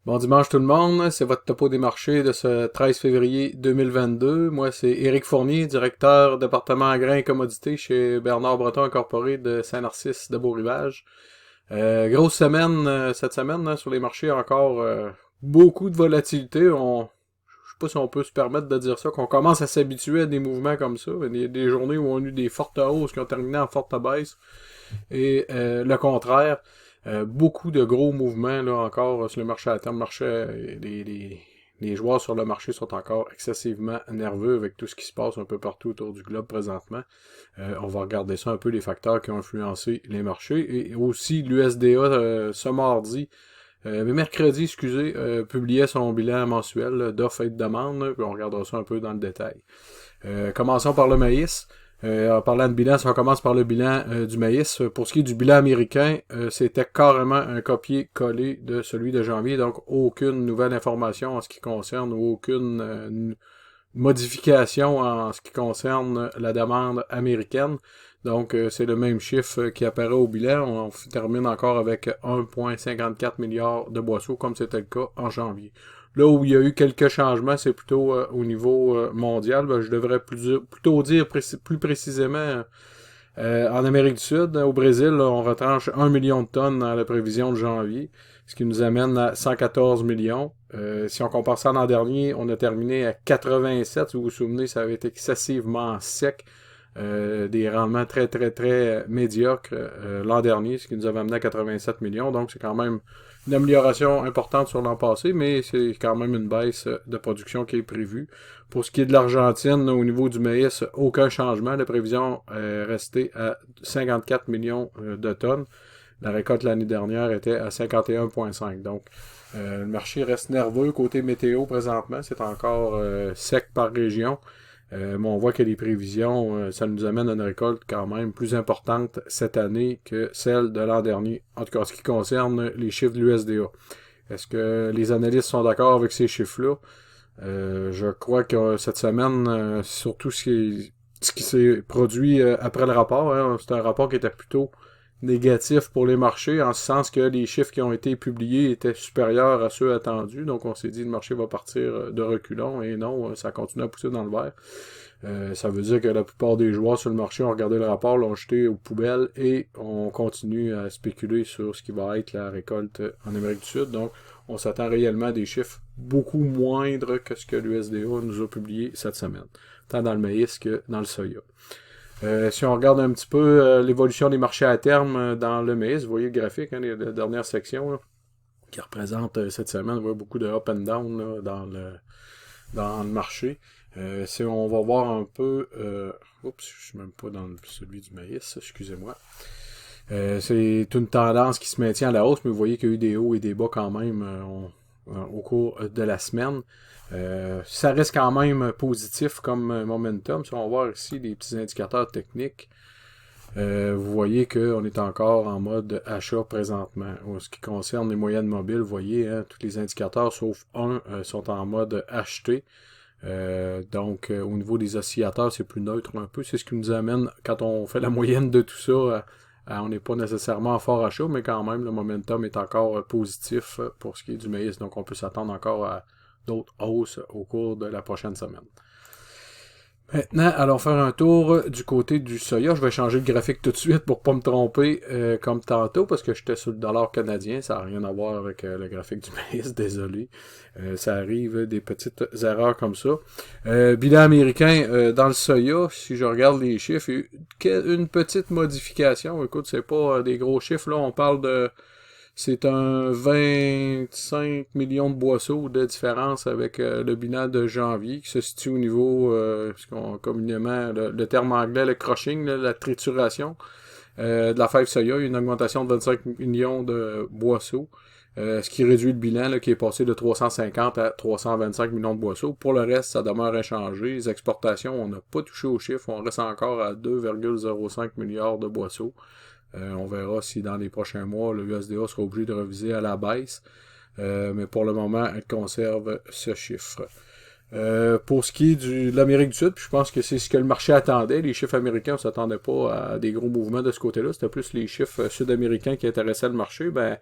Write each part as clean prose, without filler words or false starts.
Bon dimanche tout le monde, c'est votre topo des marchés de ce 13 février 2022. Moi, c'est Éric Fournier, directeur département grains et commodités chez Bernard Breton Incorporé de Saint-Narcisse de Beau-Rivage. Grosse semaine cette semaine sur les marchés, encore beaucoup de volatilité. Je sais pas si on peut se permettre de dire ça, qu'on commence à s'habituer à des mouvements comme ça. Il y a des journées où on a eu des fortes hausses qui ont terminé en forte baisse et le contraire. Beaucoup de gros mouvements là encore sur le marché à terme. Les joueurs sur le marché sont encore excessivement nerveux avec tout ce qui se passe un peu partout autour du globe présentement. On va regarder ça un peu, les facteurs qui ont influencé les marchés. Et aussi l'USDA ce mardi, mais mercredi, excusez, publiait son bilan mensuel d'offres et de demandes. Puis on regardera ça un peu dans le détail. Commençons par le maïs. En parlant de bilan, si on commence par le bilan du maïs, pour ce qui est du bilan américain, c'était carrément un copier-coller de celui de janvier, donc aucune nouvelle information en ce qui concerne ou aucune modification en ce qui concerne la demande américaine. Donc, c'est le même chiffre qui apparaît au bilan. On termine encore avec 1,54 milliard de boisseaux, comme c'était le cas en janvier. Là où il y a eu quelques changements, c'est plutôt au niveau mondial. Je devrais plutôt dire plus précisément en Amérique du Sud. Au Brésil, là, on retranche 1 million de tonnes dans la prévision de janvier, ce qui nous amène à 114 millions. Si on compare ça à l'an dernier, on a terminé à 87. Si vous vous souvenez, ça avait été excessivement sec. Des rendements très, très, très médiocres l'an dernier, ce qui nous avait amené à 87 millions. Donc, c'est quand même une amélioration importante sur l'an passé, mais c'est quand même une baisse de production qui est prévue. Pour ce qui est de l'Argentine, au niveau du maïs, aucun changement. La prévision est restée à 54 millions de tonnes. La récolte l'année dernière était à 51,5. Donc, le marché reste nerveux côté météo présentement. C'est encore sec par région. Mais on voit que les prévisions, ça nous amène à une récolte quand même plus importante cette année que celle de l'an dernier. En tout cas, en ce qui concerne les chiffres de l'USDA. Est-ce que les analystes sont d'accord avec ces chiffres-là? Je crois que cette semaine, surtout ce qui s'est produit après le rapport, hein, c'est un rapport qui était plutôt négatif pour les marchés, en ce sens que les chiffres qui ont été publiés étaient supérieurs à ceux attendus. Donc on s'est dit que le marché va partir de reculons, et non, ça continue à pousser dans le vert. Ça veut dire que la plupart des joueurs sur le marché ont regardé le rapport, l'ont jeté aux poubelles, et on continue à spéculer sur ce qui va être la récolte en Amérique du Sud. Donc on s'attend réellement à des chiffres beaucoup moindres que ce que l'USDA nous a publié cette semaine, tant dans le maïs que dans le soya. Si on regarde un petit peu l'évolution des marchés à terme dans le maïs, vous voyez le graphique, hein, la dernière section là, qui représente cette semaine, vous voyez beaucoup de up and down là, dans le marché. Si on va voir un peu... oups, je suis même pas dans celui du maïs, excusez-moi. C'est une tendance qui se maintient à la hausse, mais vous voyez qu'il y a eu des hauts et des bas quand même au cours de la semaine. Ça reste quand même positif comme momentum. Si on va voir ici les petits indicateurs techniques, vous voyez qu'on est encore en mode achat présentement. En ce qui concerne les moyennes mobiles, vous voyez, hein, tous les indicateurs sauf un sont en mode acheté. Donc, au niveau des oscillateurs, c'est plus neutre un peu. C'est ce qui nous amène, quand on fait la moyenne de tout ça, on n'est pas nécessairement fort achat, mais quand même, le momentum est encore positif pour ce qui est du maïs. Donc, on peut s'attendre encore à d'autres hausses au cours de la prochaine semaine. Maintenant, allons faire un tour du côté du soya. Je vais changer de graphique tout de suite pour pas me tromper comme tantôt, parce que j'étais sur le dollar canadien. Ça n'a rien à voir avec le graphique du maïs, désolé. Ça arrive des petites erreurs comme ça. Bilan américain dans le soya, si je regarde les chiffres, il y a une petite modification. Écoute, c'est pas des gros chiffres, là. On parle de... C'est un 25 millions de boisseaux de différence avec le bilan de janvier qui se situe au niveau, ce qu'on communément, le terme anglais, le crushing, là, la trituration de la fève soya. Il y a une augmentation de 25 millions de boisseaux, ce qui réduit le bilan là, qui est passé de 350 à 325 millions de boisseaux. Pour le reste, ça demeure inchangé. Les exportations, on n'a pas touché aux chiffres. On reste encore à 2,05 milliards de boisseaux. On verra si dans les prochains mois, le USDA sera obligé de reviser à la baisse. Mais pour le moment, elle conserve ce chiffre. Pour ce qui est de l'Amérique du Sud, puis je pense que c'est ce que le marché attendait. Les chiffres américains, on s'attendait pas à des gros mouvements de ce côté-là. C'était plus les chiffres sud-américains qui intéressaient le marché. Ben,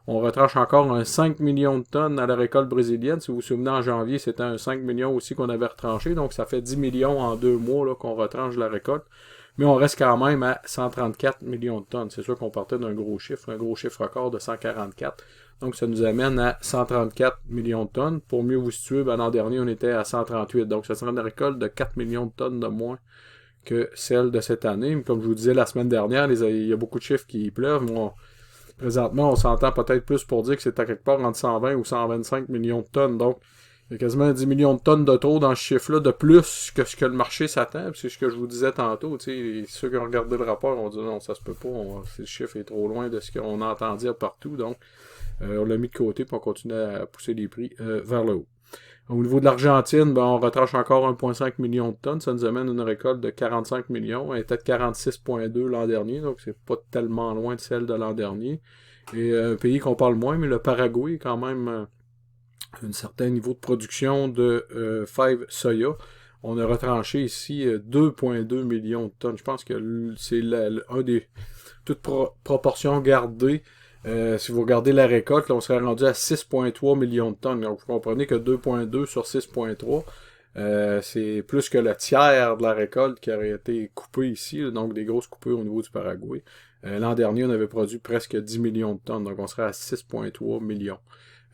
on retranche encore un 5 millions de tonnes à la récolte brésilienne. Si vous vous souvenez, en janvier, c'était un 5 millions aussi qu'on avait retranché. Donc, ça fait 10 millions en 2 mois là, qu'on retranche la récolte. Mais on reste quand même à 134 millions de tonnes. C'est sûr qu'on partait d'un gros chiffre record de 144. Donc, ça nous amène à 134 millions de tonnes. Pour mieux vous situer, ben, l'an dernier, on était à 138. Donc, ça sera une récolte de 4 millions de tonnes de moins que celle de cette année. Mais comme je vous disais la semaine dernière, il y a beaucoup de chiffres qui pleuvent. Moi, présentement, on s'entend peut-être plus pour dire que c'est à quelque part entre 120 ou 125 millions de tonnes. Donc, il y a quasiment 10 millions de tonnes de trop dans ce chiffre-là, de plus que ce que le marché s'attend. C'est ce que je vous disais tantôt. Ceux qui ont regardé le rapport ont dit non, ça se peut pas. Ce chiffre est trop loin de ce qu'on entend dire partout. Donc, on l'a mis de côté pour continuer à pousser les prix vers le haut. Au niveau de l'Argentine, ben, on retranche encore 1,5 million de tonnes. Ça nous amène une récolte de 45 millions. Elle était de 46,2 l'an dernier, donc c'est pas tellement loin de celle de l'an dernier. Et un pays qu'on parle moins, mais le Paraguay, quand même un certain niveau de production de fèves soya. On a retranché ici 2,2 millions de tonnes. Je pense que c'est un des... Toute proportion gardée. Si vous regardez la récolte, là, on serait rendu à 6,3 millions de tonnes. Donc, vous comprenez que 2,2 sur 6,3, c'est plus que le tiers de la récolte qui aurait été coupée ici. Là, donc, des grosses coupures au niveau du Paraguay. L'an dernier, on avait produit presque 10 millions de tonnes. Donc, on serait à 6,3 millions.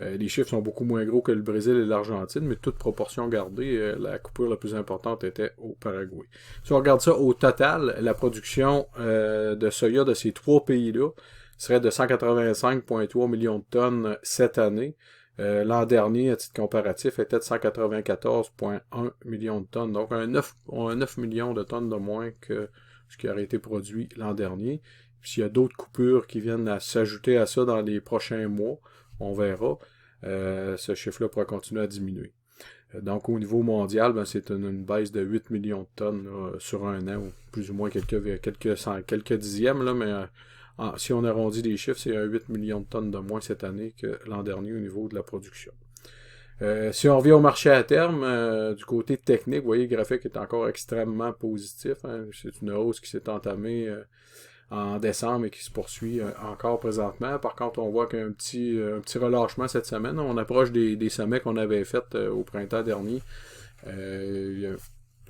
Les chiffres sont beaucoup moins gros que le Brésil et l'Argentine, mais toute proportion gardée, la coupure la plus importante était au Paraguay. Si on regarde ça au total, la production de soya de ces trois pays-là serait de 185,3 millions de tonnes cette année. L'an dernier, à titre comparatif, était de 194,1 millions de tonnes. Donc, un 9 millions de tonnes de moins que ce qui aurait été produit l'an dernier. Puis, s'il y a d'autres coupures qui viennent à s'ajouter à ça dans les prochains mois, on verra. Ce chiffre-là pourra continuer à diminuer. Donc, au niveau mondial, ben, c'est une baisse de 8 millions de tonnes là, sur un an, ou plus ou moins quelques dixièmes, là, mais si on arrondit les chiffres, c'est 8 millions de tonnes de moins cette année que l'an dernier au niveau de la production. Si on revient au marché à terme, du côté technique, vous voyez, le graphique est encore extrêmement positif. Hein. C'est une hausse qui s'est entamée en décembre et qui se poursuit encore présentement. Par contre, on voit qu'il y a un petit relâchement cette semaine. On approche des sommets qu'on avait faits au printemps dernier.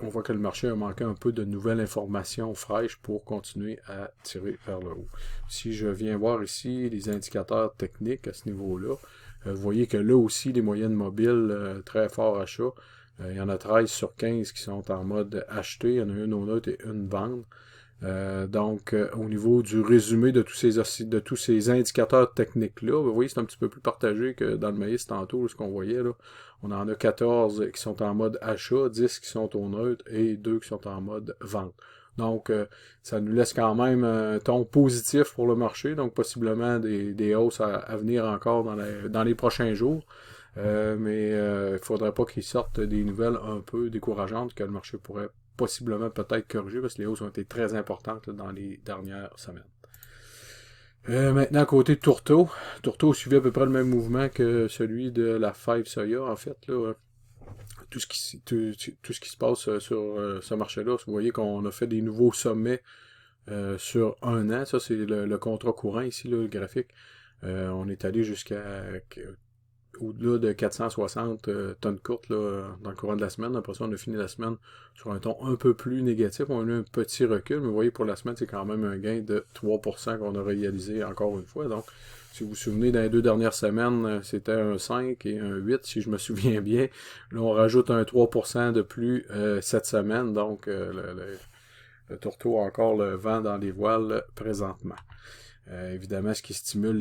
On voit que le marché a manqué un peu de nouvelles informations fraîches pour continuer à tirer vers le haut. Si je viens voir ici les indicateurs techniques à ce niveau-là, vous voyez que là aussi, les moyennes mobiles, très fort achat. Il y en a 13 sur 15 qui sont en mode acheter. Il y en a une au neutre et une vente. Donc, au niveau du résumé de tous ces indicateurs techniques-là, vous voyez, c'est un petit peu plus partagé que dans le maïs tantôt, ce qu'on voyait. Là. On en a 14 qui sont en mode achat, 10 qui sont au neutre et 2 qui sont en mode vente. Donc, ça nous laisse quand même un ton positif pour le marché, donc possiblement des hausses à venir encore dans les prochains jours. Mais il ne faudrait pas qu'ils sortent des nouvelles un peu décourageantes que le marché pourrait possiblement peut-être corriger parce que les hausses ont été très importantes là, dans les dernières semaines. Maintenant, côté Tourteau. Tourteau suivait à peu près le même mouvement que celui de la fève soya, en fait. Là. Tout ce qui se passe sur ce marché-là, vous voyez qu'on a fait des nouveaux sommets sur un an. Ça, c'est le contrat courant ici, là, le graphique. On est allé jusqu'à au-delà de 460 tonnes courtes là, dans le courant de la semaine. Après ça, on a fini la semaine sur un ton un peu plus négatif. On a eu un petit recul, mais vous voyez, pour la semaine, c'est quand même un gain de 3% qu'on a réalisé encore une fois. Donc, si vous vous souvenez, dans les 2 dernières semaines, c'était un 5 et un 8, si je me souviens bien. Là, on rajoute un 3% de plus cette semaine. Donc, le tourteau a encore le vent dans les voiles présentement. Évidemment, ce qui stimule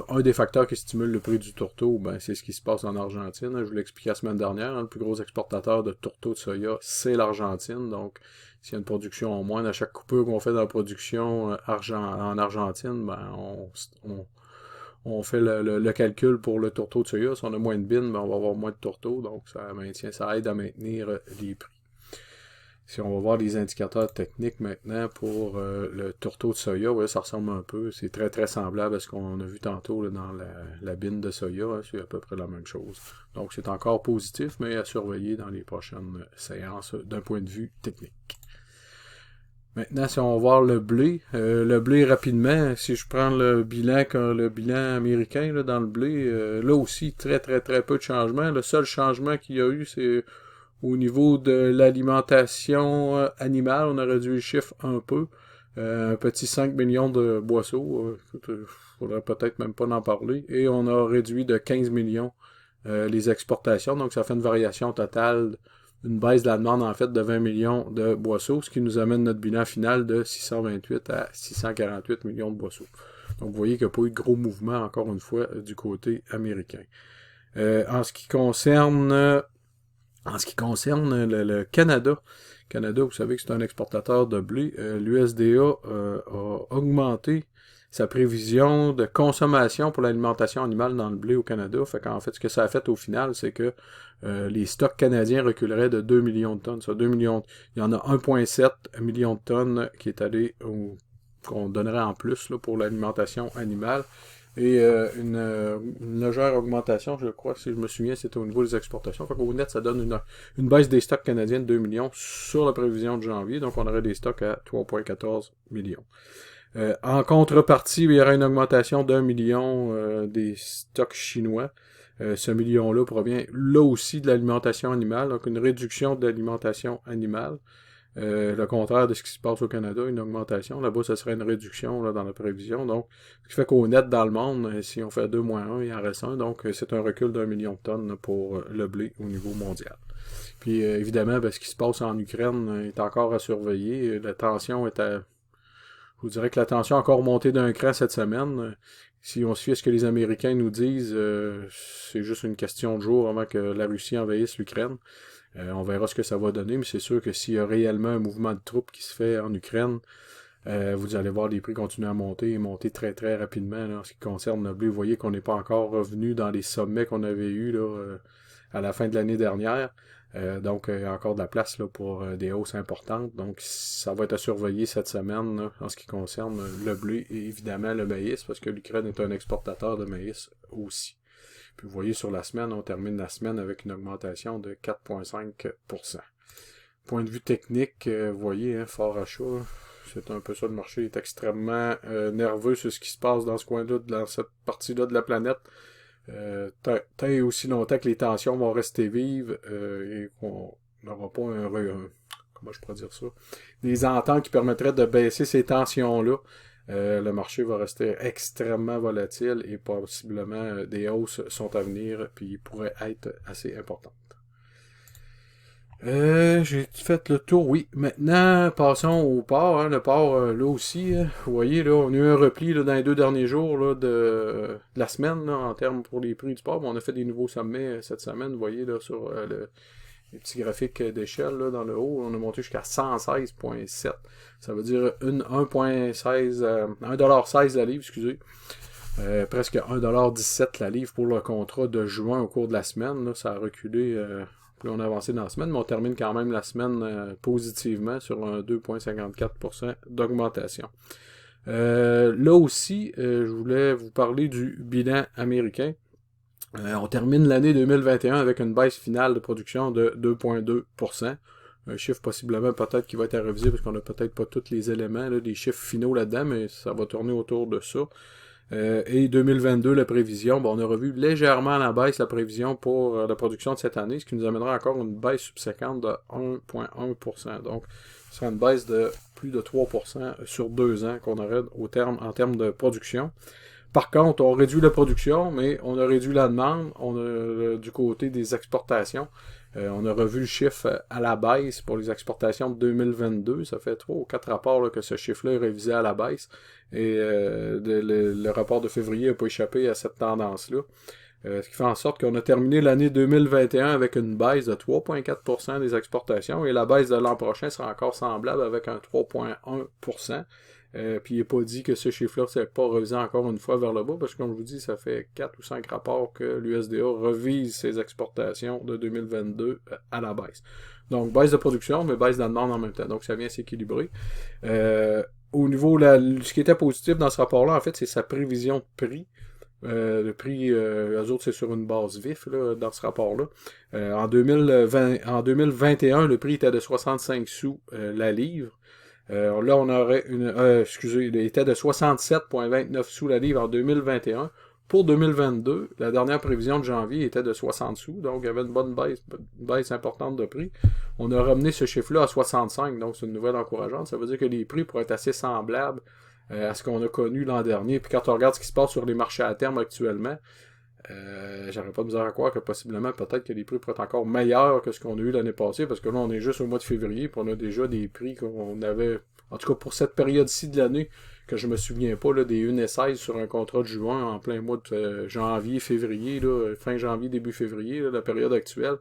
un des facteurs qui stimule le prix du tourteau, ben, c'est ce qui se passe en Argentine. Je vous l'ai expliqué la semaine dernière, le plus gros exportateur de tourteau de soya, c'est l'Argentine. Donc, s'il y a une production en moins, à chaque coupure qu'on fait dans la production en Argentine, ben, on fait le calcul pour le tourteau de soya. Si on a moins de bines, ben, on va avoir moins de tourteaux, donc ça aide à maintenir les prix. Si on va voir les indicateurs techniques maintenant pour le tourteau de soya, ouais, ça ressemble un peu. C'est très très semblable à ce qu'on a vu tantôt là, dans la bine de soya. Hein, c'est à peu près la même chose. Donc c'est encore positif, mais à surveiller dans les prochaines séances d'un point de vue technique. Maintenant, si on va voir le blé rapidement, si je prends le bilan américain là, dans le blé, là aussi, très très très peu de changements. Le seul changement qu'il y a eu, c'est au niveau de l'alimentation animale. On a réduit le chiffre un peu. Un petit 5 millions de boisseaux. Faudrait peut-être même pas en parler. Et on a réduit de 15 millions les exportations. Donc, ça fait une variation totale, une baisse de la demande, en fait, de 20 millions de boisseaux, ce qui nous amène notre bilan final de 628 à 648 millions de boisseaux. Donc, vous voyez qu'il n'y a pas eu de gros mouvement, encore une fois, du côté américain. En ce qui concerne le Canada, vous savez que c'est un exportateur de blé, l'USDA a augmenté sa prévision de consommation pour l'alimentation animale dans le blé au Canada. Fait qu'en fait, ce que ça a fait au final, c'est que les stocks canadiens reculeraient de 2 millions de tonnes. Ça, 2 millions, il y en a 1,7 million de tonnes qui est allé qu'on donnerait en plus là, pour l'alimentation animale. Et une légère augmentation, je crois, si je me souviens, c'était au niveau des exportations. Fait qu'au net, ça donne une baisse des stocks canadiens de 2 millions sur la prévision de janvier. Donc, on aurait des stocks à 3,14 millions. En contrepartie, il y aurait une augmentation d'1 million des stocks chinois. Ce million-là provient là aussi de l'alimentation animale, donc une réduction de l'alimentation animale. Le contraire de ce qui se passe au Canada, une augmentation. Là-bas, ça serait une réduction là, dans la prévision. Donc, ce qui fait qu'au net, dans le monde, si on fait 2 moins 1, il en reste 1. Donc, c'est un recul d'1 million de tonnes pour le blé au niveau mondial. Puis, évidemment, ce qui se passe en Ukraine est encore à surveiller. La tension est à... Je vous dirais que la tension a encore monté d'un cran cette semaine. Si on se fie à ce que les Américains nous disent, c'est juste une question de jours avant que la Russie envahisse l'Ukraine. On verra ce que ça va donner, mais c'est sûr que s'il y a réellement un mouvement de troupes qui se fait en Ukraine, vous allez voir les prix continuer à monter et monter très très rapidement là, en ce qui concerne le blé. Vous voyez qu'on n'est pas encore revenu dans les sommets qu'on avait eus là, à la fin de l'année dernière. Donc, il y a encore de la place là, pour des hausses importantes. Donc, ça va être à surveiller cette semaine là, en ce qui concerne le blé et évidemment le maïs, parce que l'Ukraine est un exportateur de maïs aussi. Puis vous voyez sur la semaine, on termine la semaine avec une augmentation de 4,5%. Point de vue technique, vous voyez, fort achat, c'est un peu ça, le marché est extrêmement nerveux sur ce qui se passe dans ce coin-là, dans cette partie-là de la planète. Tant et aussi longtemps que les tensions vont rester vives et qu'on n'aura pas comment je pourrais dire ça, des ententes qui permettraient de baisser ces tensions-là, le marché va rester extrêmement volatile et possiblement des hausses sont à venir puis pourraient être assez importantes. J'ai fait le tour, oui. Maintenant, passons au port. Hein. Le port, là aussi, vous voyez, là, on a eu un repli là, dans les 2 derniers jours là, de la semaine là, en termes pour les prix du port. On a fait des nouveaux sommets cette semaine, vous voyez, là, sur les petits graphiques d'échelle là, dans le haut. On a monté jusqu'à 116,7. Ça veut dire 1,16 la livre, excusez. Presque 1,17 la livre pour le contrat de juin au cours de la semaine. Là, ça a reculé... Puis on a avancé dans la semaine, mais on termine quand même la semaine positivement sur un 2,54% d'augmentation. Là aussi, je voulais vous parler du bilan américain. On termine l'année 2021 avec une baisse finale de production de 2,2%. Un chiffre possiblement peut-être qui va être à réviser parce qu'on n'a peut-être pas tous les éléments, là, des chiffres finaux là-dedans, mais ça va tourner autour de ça. Et 2022, la prévision, on a revu légèrement à la baisse la prévision pour la production de cette année, ce qui nous amènera encore une baisse subséquente de 1,1%. Donc, ce sera une baisse de plus de 3% sur 2 ans qu'on aurait en termes de production. Par contre, on réduit la production, mais on a réduit la demande. On a du côté des exportations. On a revu le chiffre à la baisse pour les exportations de 2022. Ça fait 3 ou 4 rapports là, que ce chiffre-là est révisé à la baisse. Et le rapport de février n'a pas échappé à cette tendance-là. Ce qui fait en sorte qu'on a terminé l'année 2021 avec une baisse de 3,4% des exportations. Et la baisse de l'an prochain sera encore semblable avec un 3,1%. Puis il n'est pas dit que ce chiffre-là ne s'est pas revisé encore une fois vers le bas, parce que comme je vous dis, ça fait 4 ou 5 rapports que l'USDA revise ses exportations de 2022 à la baisse. Donc baisse de production, mais baisse de la demande en même temps. Donc ça vient s'équilibrer. Au niveau, ce qui était positif dans ce rapport-là, en fait, c'est sa prévision de prix. Le prix, eux autres, c'est sur une base vif là, dans ce rapport-là. En 2021, le prix était de 65 sous la livre. Là, on aurait il était de 67,29 sous la livre en 2021. Pour 2022, la dernière prévision de janvier était de 60 sous, donc il y avait une baisse importante de prix. On a ramené ce chiffre-là à 65, donc c'est une nouvelle encourageante. Ça veut dire que les prix pourraient être assez semblables à ce qu'on a connu l'an dernier. Puis quand on regarde ce qui se passe sur les marchés à terme actuellement, j'aurais pas de misère à croire que possiblement, peut-être que les prix pourraient être encore meilleurs que ce qu'on a eu l'année passée, parce que là, on est juste au mois de février, puis on a déjà des prix qu'on avait, en tout cas pour cette période-ci de l'année, que je me souviens pas, là, des 1,16 sur un contrat de juin en plein mois de janvier, février, là, fin janvier, début février, là, la période actuelle.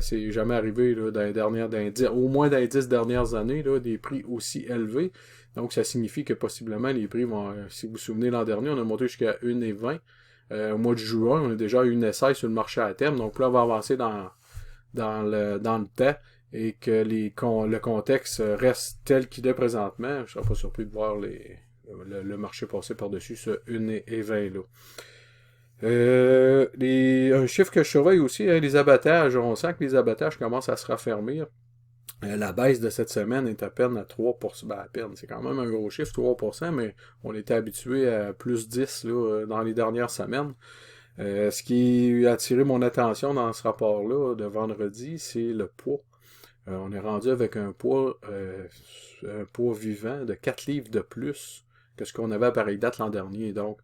C'est jamais arrivé là, au moins dans les 10 dernières années, là, des prix aussi élevés. Donc ça signifie que possiblement les prix vont, si vous vous souvenez l'an dernier, on a monté jusqu'à 1,20. Au mois de juin, on a déjà eu une essai sur le marché à terme. Donc là, on va avancer dans le temps et que le contexte reste tel qu'il est présentement. Je ne serais pas surpris de voir le marché passer par-dessus ce 1,20 là. Un chiffre que je surveille aussi, hein, les abattages. On sent que les abattages commencent à se raffermir. La baisse de cette semaine est à peine à 3%. Ben, à peine, c'est quand même un gros chiffre, 3%, mais on était habitué à plus 10 là, dans les dernières semaines. Ce qui a attiré mon attention dans ce rapport-là de vendredi, c'est le poids. On est rendu avec un poids vivant de 4 livres de plus que ce qu'on avait à pareille date l'an dernier. Donc,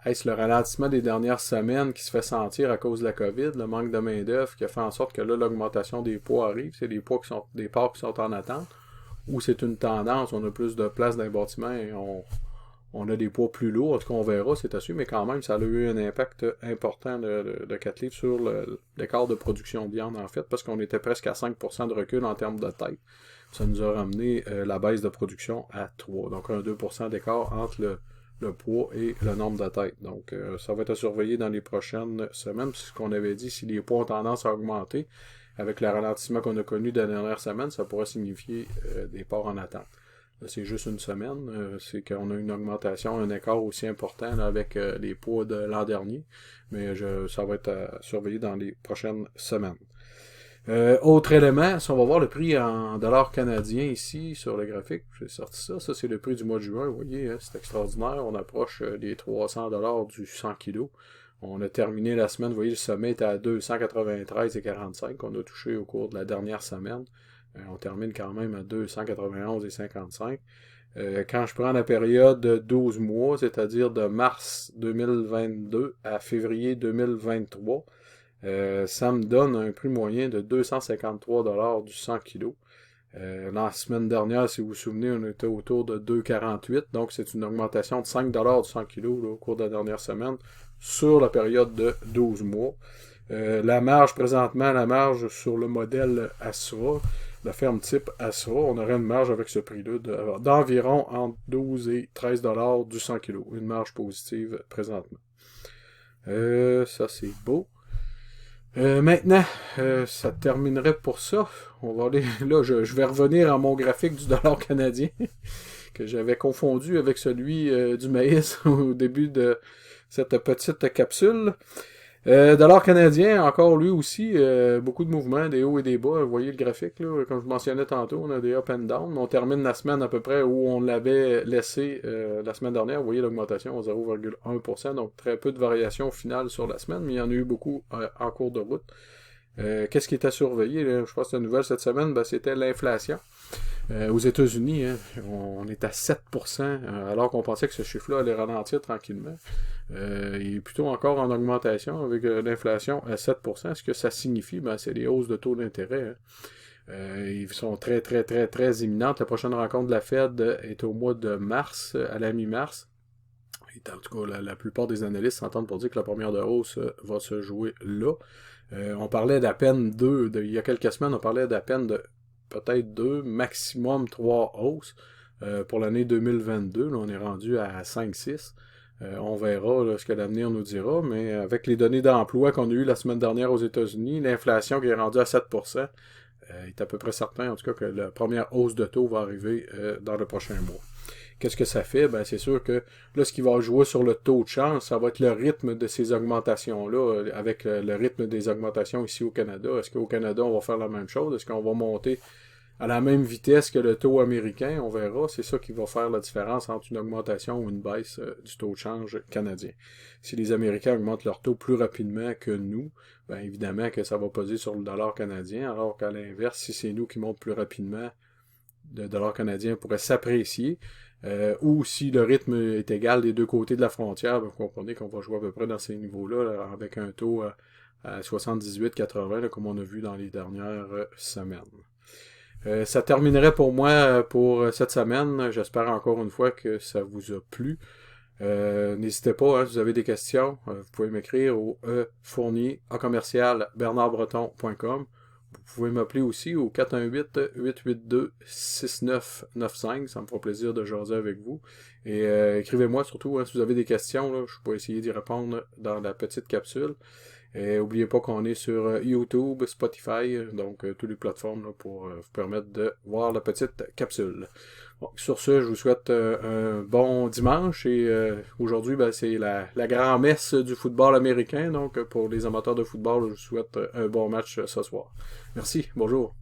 est-ce le ralentissement des dernières semaines qui se fait sentir à cause de la COVID, le manque de main-d'œuvre qui a fait en sorte que là, l'augmentation des poids arrive, c'est des parts qui sont en attente, ou c'est une tendance, on a plus de place dans les bâtiments et on a des poids plus lourds, en tout cas on verra, c'est assuré, mais quand même, ça a eu un impact important de 4 livres sur l'écart de production de viande, en fait, parce qu'on était presque à 5% de recul en termes de tête. Ça nous a ramené la baisse de production à 3, donc un 2% d'écart entre le poids et le nombre de têtes. Donc, ça va être à surveiller dans les prochaines semaines. C'est ce qu'on avait dit, si les poids ont tendance à augmenter, avec le ralentissement qu'on a connu dans les dernières semaines, ça pourrait signifier des parts en attente. Là, c'est juste une semaine. C'est qu'on a une augmentation, un écart aussi important là, avec les poids de l'an dernier. Mais ça va être à surveiller dans les prochaines semaines. Autre élément, si on va voir le prix en dollars canadiens ici sur le graphique, j'ai sorti ça, c'est le prix du mois de juin, vous voyez, hein, c'est extraordinaire, on approche des 300 dollars du 100 kg. On a terminé la semaine, vous voyez, le sommet était à 293,45 qu'on a touché au cours de la dernière semaine. On termine quand même à 291,55. Quand je prends la période de 12 mois, c'est-à-dire de mars 2022 à février 2023, ça me donne un prix moyen de 253$ du 100 kg. La semaine dernière, si vous vous souvenez, on était autour de 2,48$. Donc, c'est une augmentation de 5$ du 100 kg là, au cours de la dernière semaine sur la période de 12 mois. La marge, présentement, la marge sur le modèle Asra, la ferme type Asra, on aurait une marge avec ce prix-là d'environ entre 12 et 13$ du 100 kg. Une marge positive présentement. Ça, c'est beau. Maintenant, ça terminerait pour ça. On va aller. Là, je vais revenir à mon graphique du dollar canadien que j'avais confondu avec celui du maïs au début de cette petite capsule. Dollar canadien, encore lui aussi, beaucoup de mouvements, des hauts et des bas. Vous voyez le graphique, là, comme je mentionnais tantôt, on a des up and down. On termine la semaine à peu près où on l'avait laissé la semaine dernière. Vous voyez l'augmentation à 0,1%, donc très peu de variation finale sur la semaine, mais il y en a eu beaucoup en cours de route. Qu'est-ce qui est à surveiller? Là? Je pense que la nouvelle cette semaine, c'était l'inflation. Aux États-Unis, hein, on est à 7%, alors qu'on pensait que ce chiffre-là allait ralentir tranquillement. Il est plutôt encore en augmentation avec l'inflation à 7%. Ce que ça signifie, c'est les hausses de taux d'intérêt. Ils sont très, très, très, très imminentes. La prochaine rencontre de la Fed est au mois de mars, à la mi-mars. Et en tout cas, la plupart des analystes s'entendent pour dire que la première de hausse va se jouer là. On parlait d'à peine il y a quelques semaines, on parlait d'à peine de peut-être 2, maximum 3 hausses. pour l'année 2022. Là, on est rendu à 5-6. On verra là, ce que l'avenir nous dira, mais avec les données d'emploi qu'on a eues la semaine dernière aux États-Unis, l'inflation qui est rendue à 7%, il est à peu près certain, en tout cas, que la première hausse de taux va arriver dans le prochain mois. Qu'est-ce que ça fait? Ben, c'est sûr que là, ce qui va jouer sur le taux de change, ça va être le rythme de ces augmentations-là, avec le rythme des augmentations ici au Canada. Est-ce qu'au Canada, on va faire la même chose? Est-ce qu'on va monter à la même vitesse que le taux américain? On verra. C'est ça qui va faire la différence entre une augmentation ou une baisse du taux de change canadien. Si les Américains augmentent leur taux plus rapidement que nous, ben évidemment que ça va peser sur le dollar canadien, alors qu'à l'inverse, si c'est nous qui montent plus rapidement, le dollar canadien pourrait s'apprécier. Ou si le rythme est égal des deux côtés de la frontière, vous comprenez qu'on va jouer à peu près dans ces niveaux-là, là, avec un taux à 78-80, comme on a vu dans les dernières semaines. Ça terminerait pour moi pour cette semaine. J'espère encore une fois que ça vous a plu. N'hésitez pas, hein, si vous avez des questions, vous pouvez m'écrire au fournier@bernardbreton.com. Vous pouvez m'appeler aussi au 418-882-6995. Ça me fera plaisir de jaser avec vous. Et écrivez-moi surtout hein, si vous avez des questions. Là, je peux essayer d'y répondre dans la petite capsule. Et n'oubliez pas qu'on est sur YouTube, Spotify, donc toutes les plateformes là, pour vous permettre de voir la petite capsule. Bon, sur ce, je vous souhaite un bon dimanche et aujourd'hui, ben, c'est la grand-messe du football américain. Donc pour les amateurs de football, je vous souhaite un bon match ce soir. Merci, bonjour.